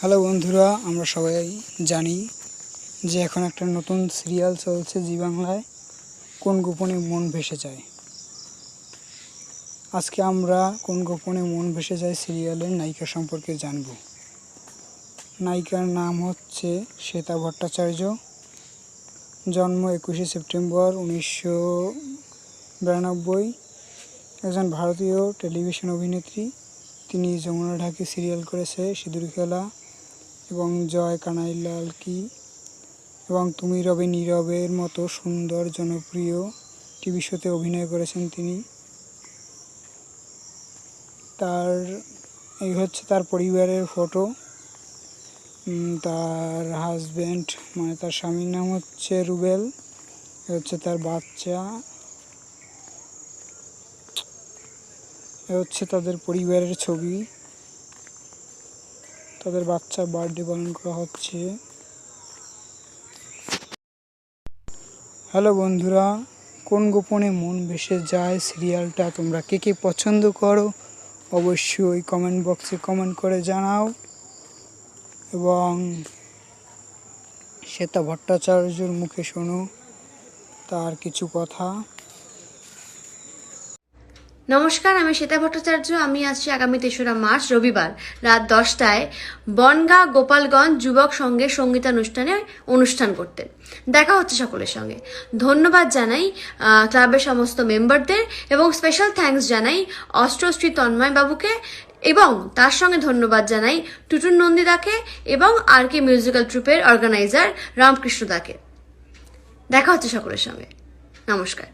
Hello বন্ধুরা, আমরা সবাই জানি যে এখন একটা নতুন সিরিয়াল চলছে জি বাংলায়, কোন গোপনে মন ভেসে যায়। আজকে আমরা কোন গোপনে মন ভেসে যায় সিরিয়ালের নায়িকা সম্পর্কে জানব। নায়িকার নাম হচ্ছে শ্বেতা ভট্টাচার্য। জন্ম 21শে সেপ্টেম্বর 1992। একজন ভারতীয় টেলিভিশন অভিনেত্রী। তিনি যমুনা ঢাকি সিরিয়াল করেছে সিঁদুর খেলা এবং জয় কানাইলাল কি এবং তুমি রবে নীরবের মতো সুন্দর জনপ্রিয় টিভি শোতে অভিনয় করেছেন তিনি। এই হচ্ছে তার পরিবারের ফটো। তার হাজব্যান্ড মানে তার স্বামীর নাম হচ্ছে রুবেল। হচ্ছে তার বাচ্চা। হচ্ছে তাদের পরিবারের ছবি। তাদের বাচ্চার বার্থডে পালন করা হচ্ছে। হ্যালো বন্ধুরা, কোন গোপনে মন ভেসে যায় সিরিয়ালটা তোমরা কে কে পছন্দ করো অবশ্যই কমেন্ট বক্সে কমেন্ট করে জানাও। এবং শ্বেতা ভট্টাচার্যর মুখে শোনো তার কিছু কথা। নমস্কার, আমি শ্বেতা ভট্টাচার্য। আমি আছি আগামী 3রা মার্চ রবিবার রাত 10টায় বনগাঁ গোপালগঞ্জ যুবক সঙ্গের সঙ্গীতানুষ্ঠানে অনুষ্ঠান করতে। দেখা হচ্ছে সকলের সঙ্গে। ধন্যবাদ জানাই ক্লাবের সমস্ত মেম্বারদের এবং স্পেশাল থ্যাঙ্কস জানাই অষ্টশ্রী তন্ময় বাবুকে এবং তার সঙ্গে ধন্যবাদ জানাই টুটুন নন্দিদাকে এবং আর.কে মিউজিক্যাল ট্রুপের অর্গানাইজার রামকৃষ্ণ দাকে। দেখা হচ্ছে সকলের সঙ্গে। নমস্কার।